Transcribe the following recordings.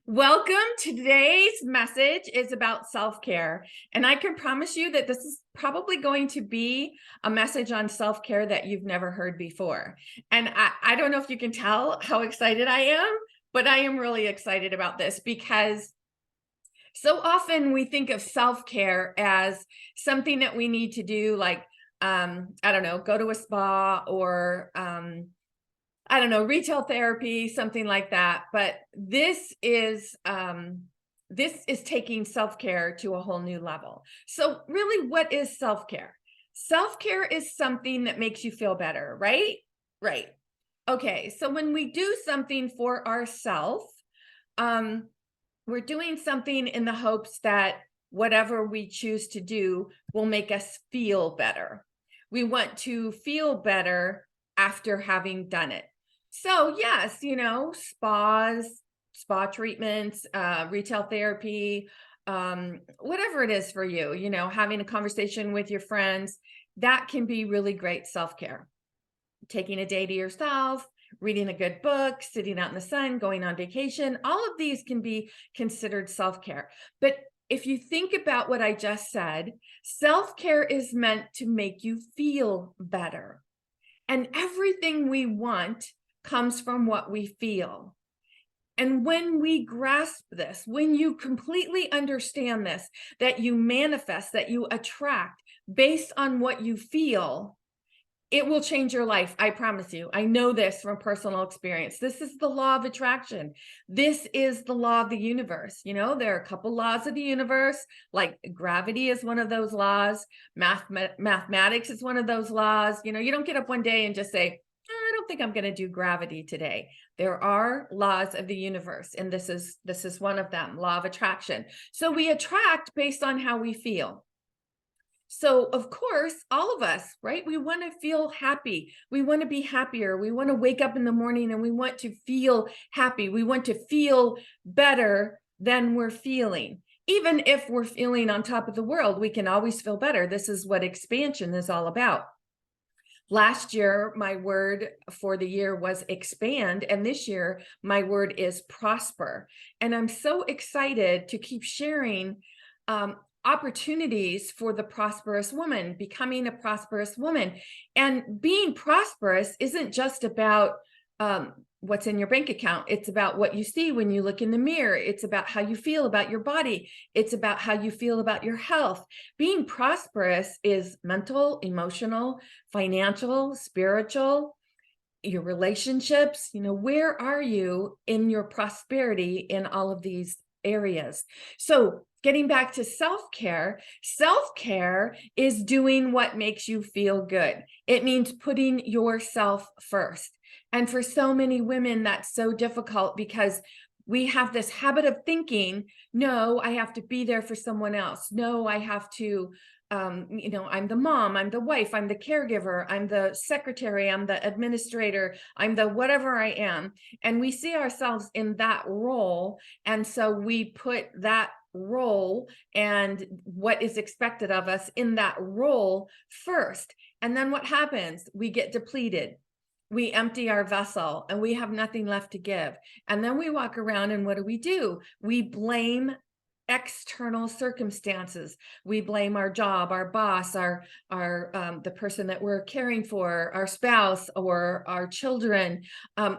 Welcome. Today's message is about self-care. And I can promise you that this is probably going to be a message on self-care that you've never heard before. And I don't know if you can tell how excited I am, but I am really excited about this because so often we think of self-care as something that we need to do, like, I don't know, go to a spa or I don't know, retail therapy, something like that. But this is taking self-care to a whole new level. So really, what is self-care? Self-care is something that makes you feel better, right? Right. Okay. So when we do something for ourselves, um, we're doing something in the hopes that whatever we choose to do will make us feel better. We want to feel better after having done it. So yes, spa treatments, retail therapy, whatever it is for you, having a conversation with your friends, that can be really great self-care. Taking a day to yourself, reading a good book, sitting out in the sun, going on vacation, all of these can be considered self-care. But if you think about what I just said, self-care is meant to make you feel better. And everything we want comes from what we feel. And when we grasp this, when you completely understand this, that you manifest, that you attract based on what you feel, it will change your life. I promise you. I know this from personal experience. This is the law of attraction. This is the law of the universe. There are a couple laws of the universe, like gravity is one of those laws. Mathematics is one of those laws. You don't get up one day and just say, I don't think I'm going to do gravity today. There are laws of the universe, and this is one of them, law of attraction. So we attract based on how we feel. So of course, all of us, right? We want to feel happy. We want to be happier. We want to wake up in the morning and we want to feel happy. We want to feel better than we're feeling. Even if we're feeling on top of the world, we can always feel better. This is what expansion is all about. Last year, my word for the year was expand, and this year, my word is prosper. And I'm so excited to keep sharing opportunities for the prosperous woman, becoming a prosperous woman. And being prosperous isn't just about what's in your bank account. It's about what you see when you look in the mirror. It's about how you feel about your body. It's about how you feel about your health. Being prosperous is mental, emotional, financial, spiritual, your relationships. Where are you in your prosperity in all of these areas? So getting back to self-care is doing what makes you feel good. It means putting yourself first. And for so many women, that's so difficult because we have this habit of thinking, no, I have to be there for someone else. No, I have to, I'm the mom, I'm the wife, I'm the caregiver, I'm the secretary, I'm the administrator, I'm the whatever I am. And we see ourselves in that role. And so we put that role and what is expected of us in that role first. And then what happens? We get depleted. We empty our vessel and we have nothing left to give. And then we walk around and what do? We blame external circumstances. We blame our job, our boss, the person that we're caring for, our spouse or our children.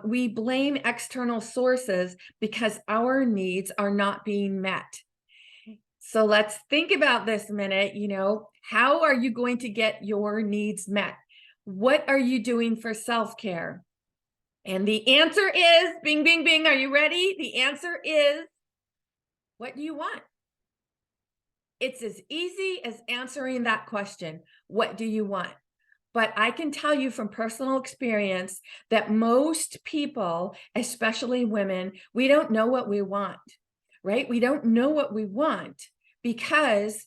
We blame external sources because our needs are not being met. So let's think about this a minute. How are you going to get your needs met? What are you doing for self-care? And the answer is, bing, bing, bing. Are you ready? The answer is, what do you want? It's as easy as answering that question. What do you want? But I can tell you from personal experience that most people, especially women, we don't know what we want, right? We don't know what we want because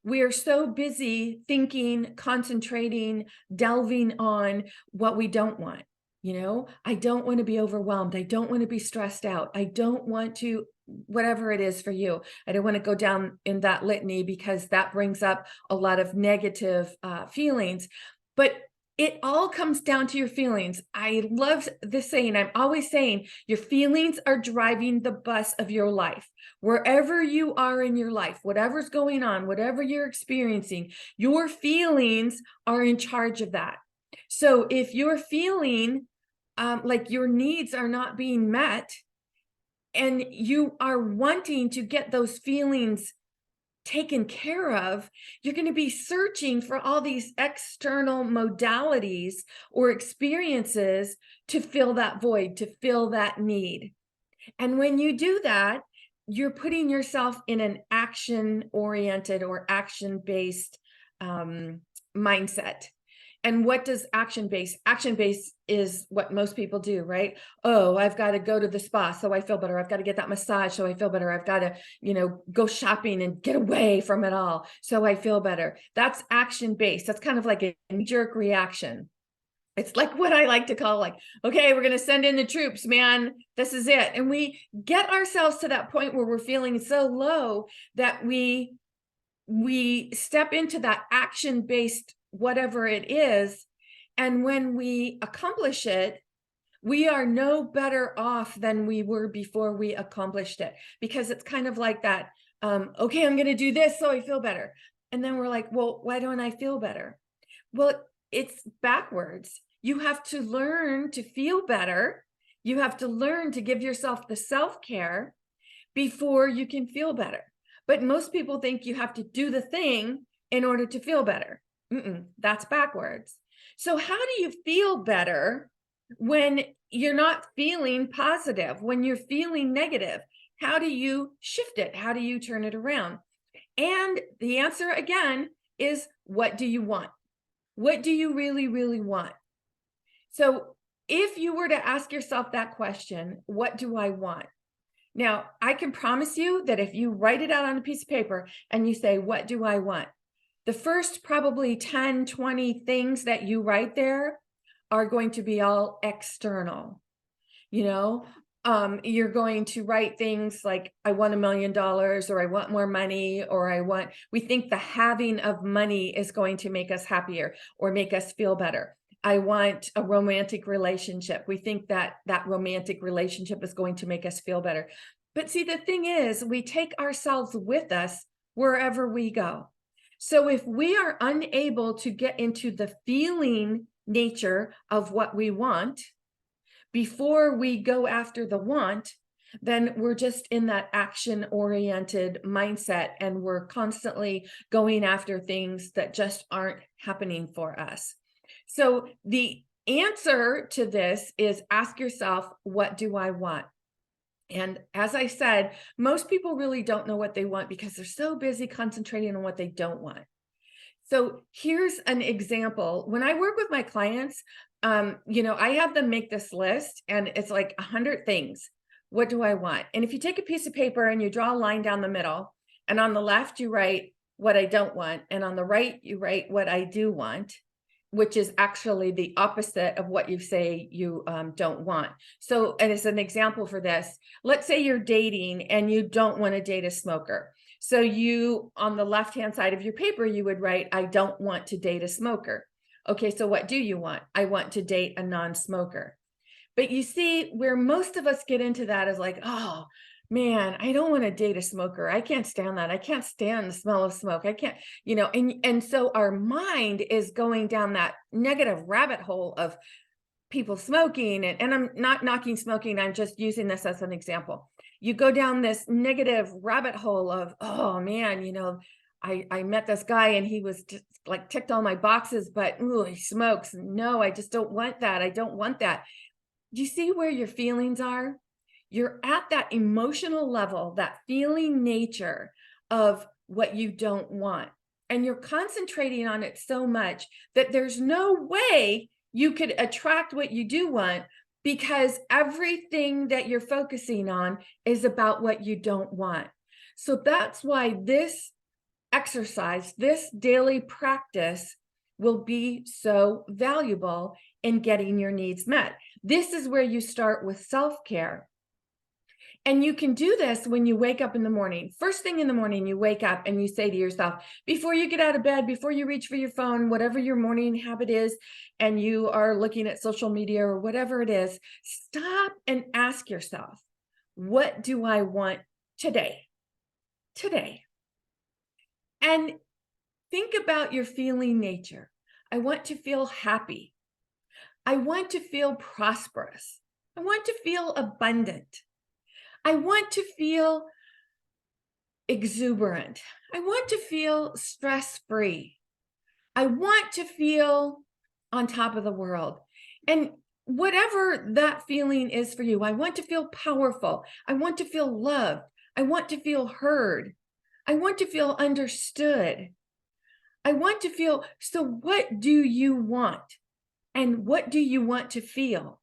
we are so busy thinking, concentrating, delving on what we don't want. I don't want to be overwhelmed. I don't want to be stressed out. I don't want to, whatever it is for you. I don't want to go down in that litany because that brings up a lot of negative feelings. But It all comes down to your feelings. I love this saying. I'm always saying your feelings are driving the bus of your life. Wherever you are in your life, whatever's going on, whatever you're experiencing, your feelings are in charge of that. So if you're feeling like your needs are not being met and you are wanting to get those feelings taken care of, you're going to be searching for all these external modalities or experiences to fill that void, to fill that need. And when you do that, you're putting yourself in an action-oriented or action-based mindset. And what does action-based? Action-based is what most people do, right? Oh, I've got to go to the spa so I feel better. I've got to get that massage so I feel better. I've got to, go shopping and get away from it all so I feel better. That's action-based. That's kind of like a knee-jerk reaction. It's like what I like to call like, okay, we're going to send in the troops, man. This is it. And we get ourselves to that point where we're feeling so low that we step into that action-based whatever it is. And when we accomplish it, we are no better off than we were before we accomplished it, because it's kind of like that. Okay, I'm going to do this so I feel better. And then we're like, well, why don't I feel better? Well, it's backwards. You have to learn to feel better. You have to learn to give yourself the self-care before you can feel better. But most people think you have to do the thing in order to feel better. That's backwards. So how do you feel better when you're not feeling positive, when you're feeling negative? How do you shift it? How do you turn it around? And the answer again is, what do you want? What do you really, really want? So if you were to ask yourself that question, what do I want? Now, I can promise you that if you write it out on a piece of paper and you say, what do I want? The first probably 10, 20 things that you write there are going to be all external. You're going to write things like, I want $1 million, or I want more money, or we think the having of money is going to make us happier or make us feel better. I want a romantic relationship. We think that that romantic relationship is going to make us feel better. But see, the thing is, we take ourselves with us wherever we go. So if we are unable to get into the feeling nature of what we want before we go after the want, then we're just in that action-oriented mindset, and we're constantly going after things that just aren't happening for us. So the answer to this is, ask yourself, what do I want? And as I said, most people really don't know what they want because they're so busy concentrating on what they don't want. So here's an example. When I work with my clients, I have them make this list, and it's like 100 things. What do I want? And if you take a piece of paper and you draw a line down the middle, and on the left you write what I don't want, and on the right you write what I do want, which is actually the opposite of what you say you don't want. So, and as an example for this, let's say you're dating and you don't want to date a smoker. So you, on the left-hand side of your paper, you would write, I don't want to date a smoker. Okay, so what do you want? I want to date a non-smoker. But you see, where most of us get into that is like, oh, man, I don't want to date a smoker. I can't stand that. I can't stand the smell of smoke. I can't, and so our mind is going down that negative rabbit hole of people smoking. And I'm not knocking smoking. I'm just using this as an example. You go down this negative rabbit hole of, oh man, I met this guy and he was just like ticked all my boxes, but ooh, he smokes. No, I just don't want that. I don't want that. Do you see where your feelings are? You're at that emotional level, that feeling nature of what you don't want. And you're concentrating on it so much that there's no way you could attract what you do want, because everything that you're focusing on is about what you don't want. So that's why this exercise, this daily practice, will be so valuable in getting your needs met. This is where you start with self-care. And you can do this when you wake up in the morning. First thing in the morning, you wake up and you say to yourself, before you get out of bed, before you reach for your phone, whatever your morning habit is, and you are looking at social media or whatever it is, stop and ask yourself, what do I want today? Today. And think about your feeling nature. I want to feel happy. I want to feel prosperous. I want to feel abundant. I want to feel exuberant. I want to feel stress-free. I want to feel on top of the world. And whatever that feeling is for you, I want to feel powerful. I want to feel loved. I want to feel heard. I want to feel understood. I want to feel, so what do you want? And what do you want to feel?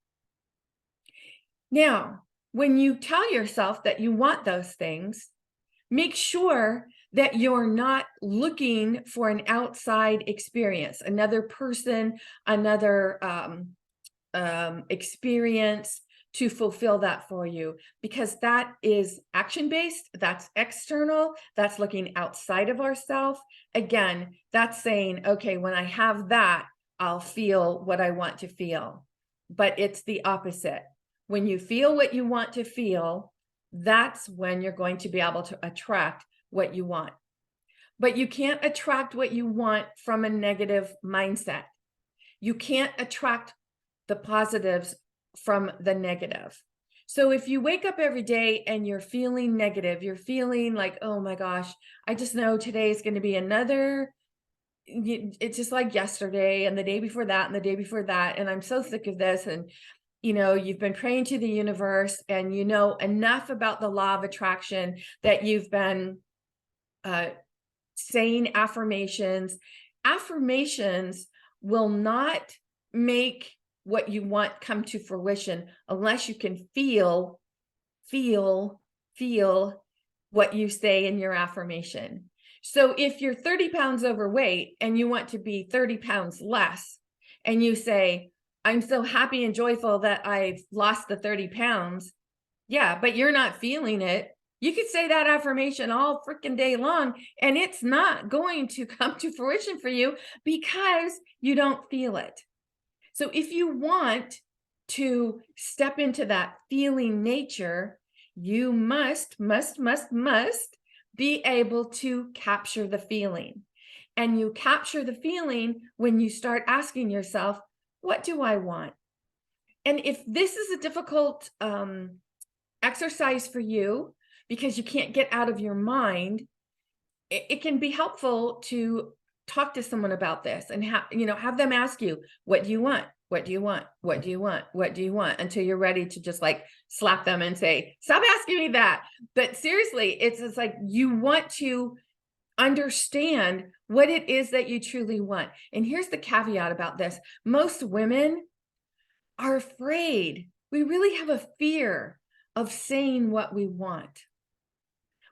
Now, when you tell yourself that you want those things, make sure that you're not looking for an outside experience, another person, another experience to fulfill that for you, because that is action-based, that's external, that's looking outside of ourselves. Again, that's saying, okay, when I have that, I'll feel what I want to feel. But it's the opposite. When you feel what you want to feel, that's when you're going to be able to attract what you want. But you can't attract what you want from a negative mindset. You can't attract the positives from the negative. So if you wake up every day and you're feeling negative, you're feeling like, oh my gosh, I just know today is going to be another, it's just like yesterday and the day before that and the day before that, and I'm so sick of this. And you know, you've been praying to the universe and you know enough about the law of attraction that you've been saying affirmations. Affirmations will not make what you want come to fruition unless you can feel what you say in your affirmation. So if you're 30 pounds overweight and you want to be 30 pounds less, and you say, I'm so happy and joyful that I've lost the 30 pounds. Yeah, but you're not feeling it. You could say that affirmation all freaking day long, and it's not going to come to fruition for you because you don't feel it. So if you want to step into that feeling nature, you must be able to capture the feeling. And you capture the feeling when you start asking yourself, what do I want? And if this is a difficult exercise for you because you can't get out of your mind, it can be helpful to talk to someone about this and have them ask you, what do you want? What do you want? What do you want? What do you want? Until you're ready to just like slap them and say, stop asking me that. But seriously, it's like you want to understand what it is that you truly want. And here's the caveat about this. Most women are afraid. We really have a fear of saying what we want.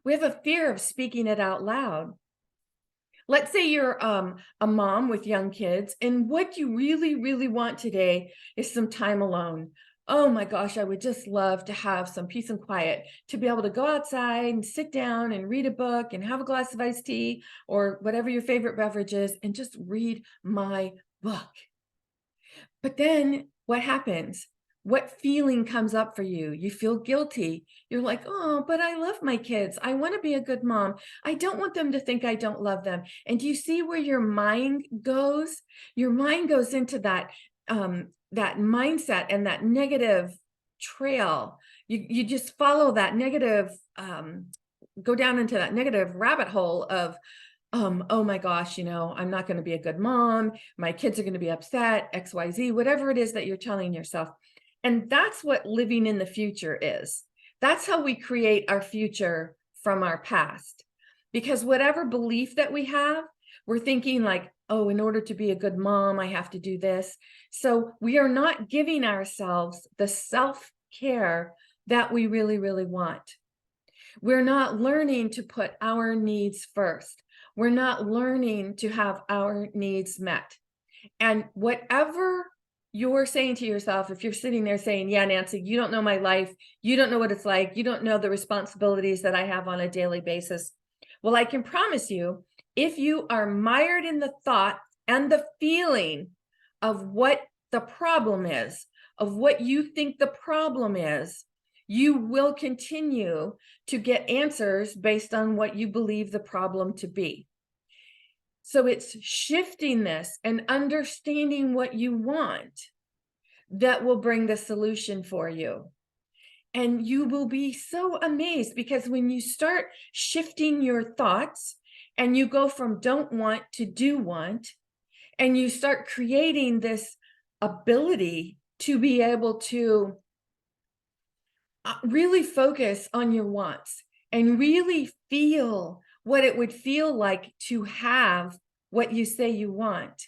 We have a fear of speaking it out loud. Let's say you're a mom with young kids, and what you really want today is some time alone. Oh my gosh, I would just love to have some peace and quiet, to be able to go outside and sit down and read a book and have a glass of iced tea or whatever your favorite beverage is and just read my book. But then what happens? What feeling comes up for you? You feel guilty. You're like, oh, but I love my kids. I want to be a good mom. I don't want them to think I don't love them. And do you see where your mind goes? Your mind goes into that mindset and that negative trail. You just follow that negative, go down into that negative rabbit hole of, oh my gosh, I'm not going to be a good mom. My kids are going to be upset, XYZ, whatever it is that you're telling yourself. And that's what living in the future is. That's how we create our future from our past. Because whatever belief that we have, we're thinking like, oh, in order to be a good mom, I have to do this. So we are not giving ourselves the self-care that we really want. We're not learning to put our needs first. We're not learning to have our needs met. And whatever you're saying to yourself, if you're sitting there saying, yeah, Nancy, you don't know my life. You don't know what it's like. You don't know the responsibilities that I have on a daily basis. Well, I can promise you, if you are mired in the thought and the feeling of what the problem is, of what you think the problem is, you will continue to get answers based on what you believe the problem to be. So it's shifting this and understanding what you want that will bring the solution for you. And you will be so amazed, because when you start shifting your thoughts and you go from don't want to do want, and you start creating this ability to be able to really focus on your wants and really feel what it would feel like to have what you say you want,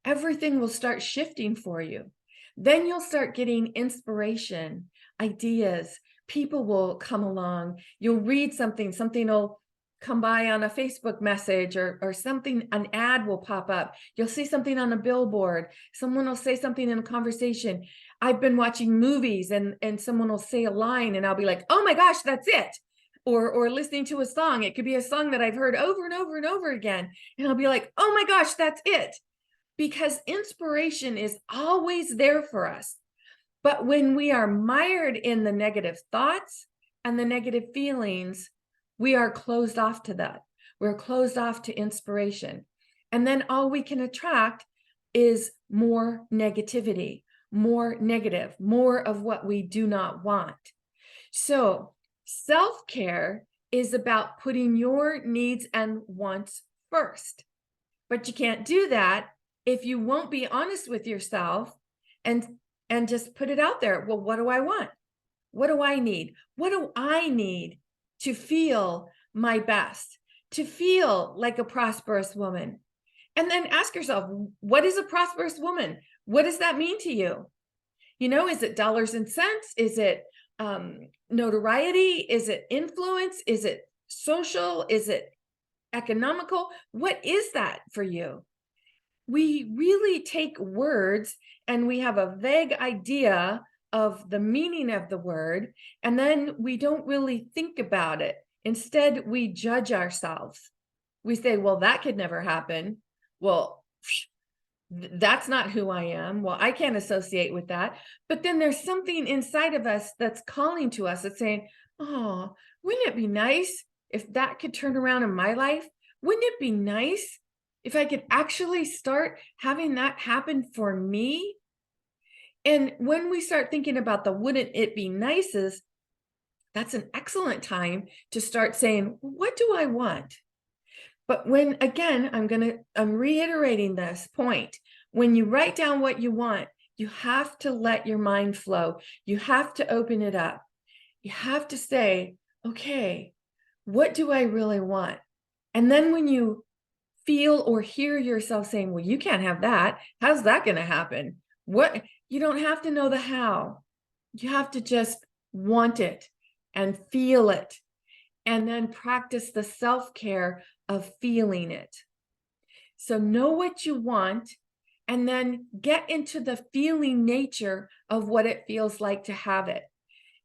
everything will start shifting for you. Then you'll start getting inspiration, ideas. People will come along. You'll read something will come by on a Facebook message, or something, an ad will pop up. You'll see something on a billboard. Someone will say something in a conversation. I've been watching movies and someone will say a line and I'll be like, oh my gosh, that's it. Or listening to a song. It could be a song that I've heard over and over and over again. And I'll be like, oh my gosh, that's it. Because inspiration is always there for us. But when we are mired in the negative thoughts and the negative feelings, we are closed off to that. We're closed off to inspiration. And then all we can attract is more negativity, more negative, more of what we do not want. So self-care is about putting your needs and wants first. But you can't do that if you won't be honest with yourself and just put it out there. Well, what do I want? What do I need? What do I need to feel my best, to feel like a prosperous woman? And then ask yourself, what is a prosperous woman? What does that mean to you? You know, is it dollars and cents? Is it notoriety? Is it influence? Is it social? Is it economical? What is that for you? We really take words and we have a vague idea of the meaning of the word, and then we don't really think about it. Instead, we judge ourselves. We say, well, that could never happen. Well, that's not who I am. Well, I can't associate with that. But then there's something inside of us that's calling to us. That's saying, oh, wouldn't it be nice if that could turn around in my life? Wouldn't it be nice if I could actually start having that happen for me? And when we start thinking about the wouldn't it be nices, that's an excellent time to start saying, what do I want? But when, again, I'm reiterating this point. When you write down what you want, you have to let your mind flow. You have to open it up. You have to say, okay, what do I really want? And then when you feel or hear yourself saying, well, you can't have that. How's that going to happen? You don't have to know the how. You have to just want it and feel it, and then practice the self-care of feeling it. So know what you want, and then get into the feeling nature of what it feels like to have it.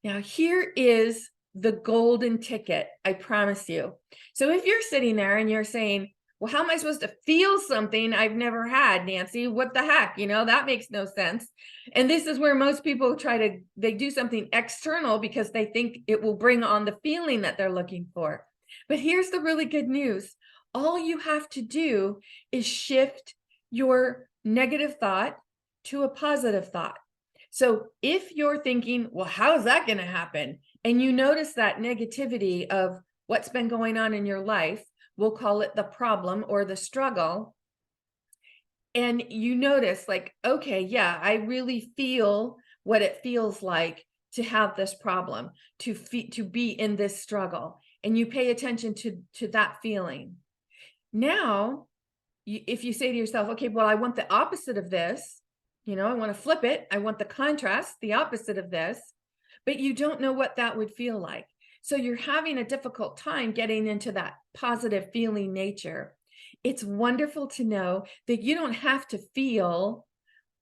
Now, here is the golden ticket, I promise you. So if you're sitting there and you're saying, well, how am I supposed to feel something I've never had, Nancy? What the heck? You know, that makes no sense. And this is where most people they do something external because they think it will bring on the feeling that they're looking for. But here's the really good news. All you have to do is shift your negative thought to a positive thought. So if you're thinking, well, how is that going to happen? And you notice that negativity of what's been going on in your life, we'll call it the problem or the struggle. And you notice like, okay, yeah, I really feel what it feels like to have this problem, to be in this struggle. And you pay attention to that feeling. Now, if you say to yourself, okay, well, I want the opposite of this, you know, I want to flip it. I want the contrast, the opposite of this, but you don't know what that would feel like. So you're having a difficult time getting into that positive feeling nature. It's wonderful to know that you don't have to feel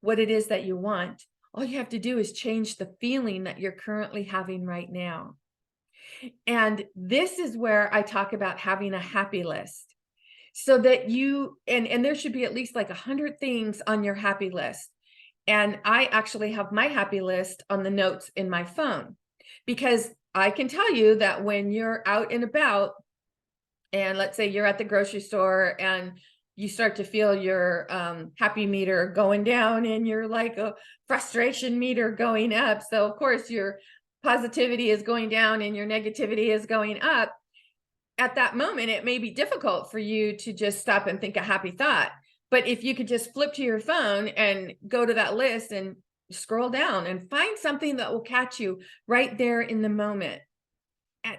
what it is that you want, all you have to do is change the feeling that you're currently having right now. And this is where I talk about having a happy list, so that you, and there should be at least like 100 things on your happy list. And I actually have my happy list on the notes in my phone, because I can tell you that when you're out and about, and let's say you're at the grocery store and you start to feel your happy meter going down and you're like a frustration meter going up. So of course your positivity is going down and your negativity is going up. At that moment, it may be difficult for you to just stop and think a happy thought. But if you could just flip to your phone and go to that list and scroll down and find something that will catch you right there in the moment.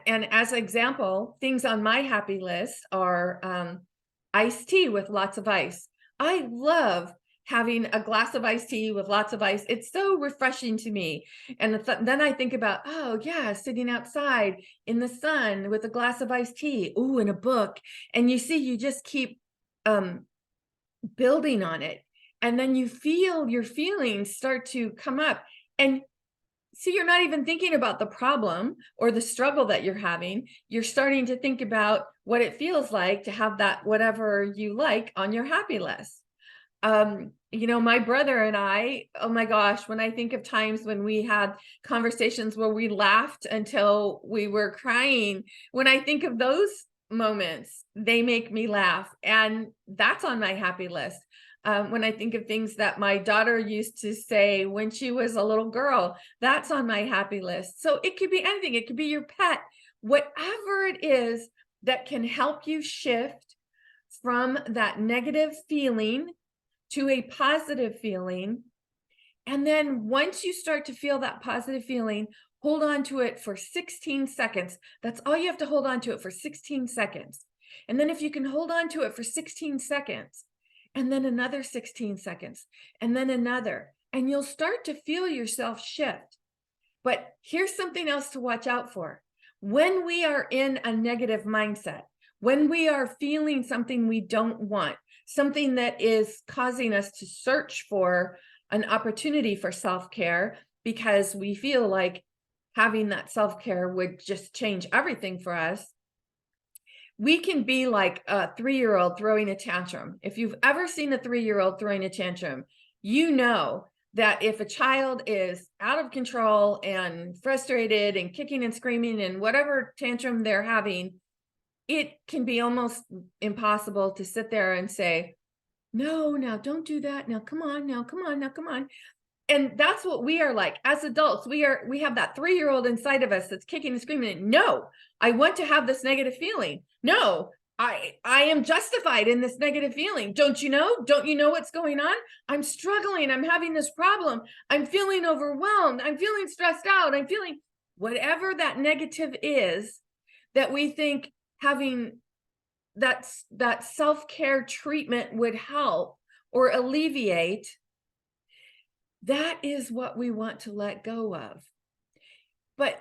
And as an example, things on my happy list are iced tea with lots of ice. I love having a glass of iced tea with lots of ice. It's so refreshing to me. And then I think about, oh yeah, sitting outside in the sun with a glass of iced tea, ooh, and a book. And you see, you just keep building on it. And then you feel your feelings start to come up. And see, you're not even thinking about the problem or the struggle that you're having. You're starting to think about what it feels like to have that whatever you like on your happy list. My brother and I, oh my gosh, when I think of times when we had conversations where we laughed until we were crying, when I think of those moments, they make me laugh. And that's on my happy list. When I think of things that my daughter used to say when she was a little girl, that's on my happy list. So it could be anything. It could be your pet, whatever it is that can help you shift from that negative feeling to a positive feeling. And then once you start to feel that positive feeling, hold on to it for 16 seconds. That's all you have to hold on to it for 16 seconds. And then if you can hold on to it for 16 seconds, and then another 16 seconds, and then another, and you'll start to feel yourself shift. But here's something else to watch out for. When we are in a negative mindset, when we are feeling something we don't want, something that is causing us to search for an opportunity for self-care, because we feel like having that self-care would just change everything for us, we can be like a 3-year-old throwing a tantrum. If you've ever seen a 3-year-old throwing a tantrum, you know that if a child is out of control and frustrated and kicking and screaming and whatever tantrum they're having, it can be almost impossible to sit there and say, no, now don't do that. Now, come on, now, come on, now, come on. And that's what we are like as adults. We have that 3-year-old inside of us that's kicking and screaming. No, I want to have this negative feeling. No, I am justified in this negative feeling. Don't you know? Don't you know what's going on? I'm struggling. I'm having this problem. I'm feeling overwhelmed. I'm feeling stressed out. I'm feeling whatever that negative is that we think having that self-care treatment would help or alleviate. That is what we want to let go of. But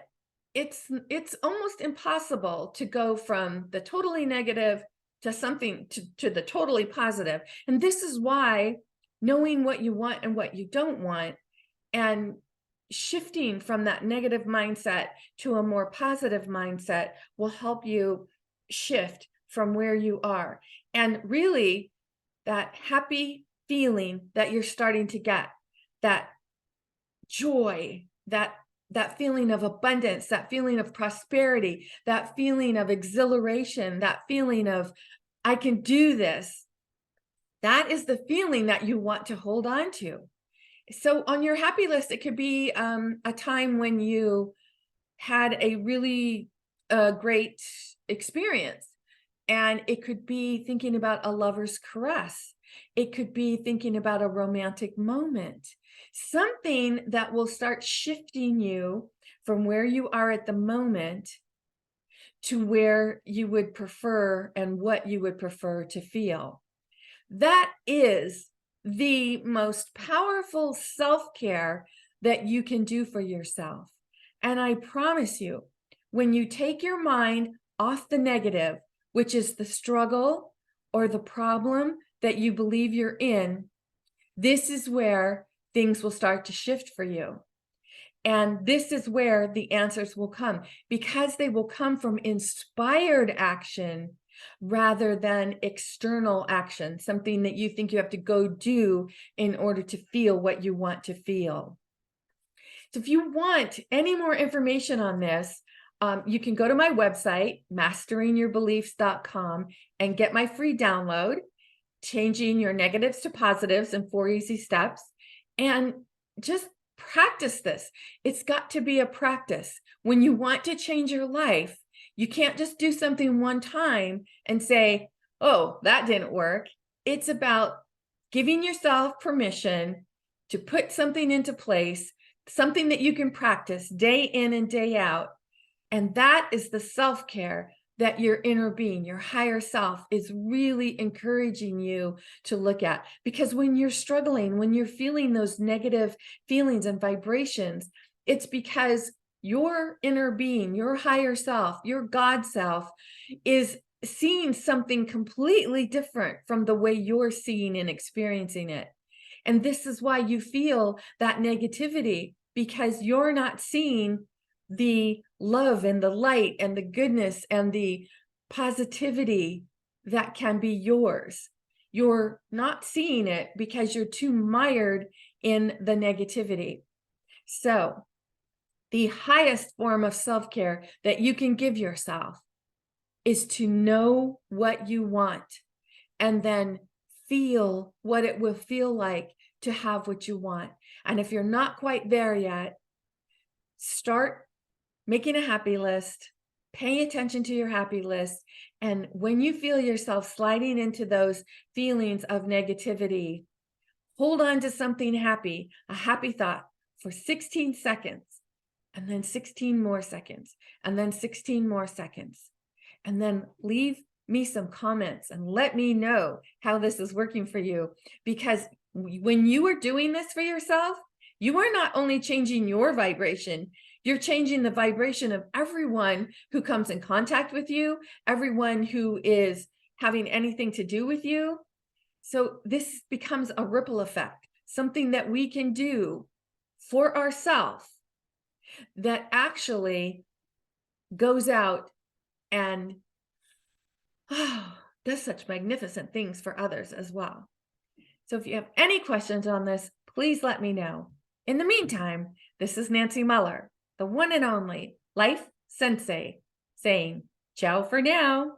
it's almost impossible to go from the totally negative to something to the totally positive. And this is why knowing what you want and what you don't want and shifting from that negative mindset to a more positive mindset will help you shift from where you are. And really, that happy feeling that you're starting to get, that joy, that feeling of abundance, that feeling of prosperity, that feeling of exhilaration, that feeling of, I can do this. That is the feeling that you want to hold on to. So on your happy list, it could be a time when you had a really great experience. And it could be thinking about a lover's caress. It could be thinking about a romantic moment, something that will start shifting you from where you are at the moment to where you would prefer and what you would prefer to feel. That is the most powerful self-care that you can do for yourself. And I promise you, when you take your mind off the negative, which is the struggle or the problem that you believe you're in, this is where things will start to shift for you. And this is where the answers will come, because they will come from inspired action rather than external action, something that you think you have to go do in order to feel what you want to feel. So if you want any more information on this, you can go to my website, masteringyourbeliefs.com, and get my free download, Changing Your Negatives to Positives in 4 Easy Steps, and just practice this. It's got to be a practice. When you want to change your life, you can't just do something one time and say, oh, that didn't work. It's about giving yourself permission to put something into place, something that you can practice day in and day out. And that is the self-care that your inner being, your higher self, is really encouraging you to look at. Because when you're struggling, when you're feeling those negative feelings and vibrations, it's because your inner being, your higher self, your God self, is seeing something completely different from the way you're seeing and experiencing it. And this is why you feel that negativity, because you're not seeing the love and the light and the goodness and the positivity that can be yours. You're not seeing it because you're too mired in the negativity. So the highest form of self-care that you can give yourself is to know what you want and then feel what it will feel like to have what you want. And if you're not quite there yet, start making a happy list, paying attention to your happy list. And when you feel yourself sliding into those feelings of negativity, hold on to something happy, a happy thought for 16 seconds, and then 16 more seconds, and then 16 more seconds. And then leave me some comments and let me know how this is working for you. Because when you are doing this for yourself, you are not only changing your vibration, you're changing the vibration of everyone who comes in contact with you, everyone who is having anything to do with you. So this becomes a ripple effect, something that we can do for ourselves that actually goes out and does such magnificent things for others as well. So if you have any questions on this, please let me know. In the meantime, this is Nancy Muller, the one and only Life Sensei, saying ciao for now.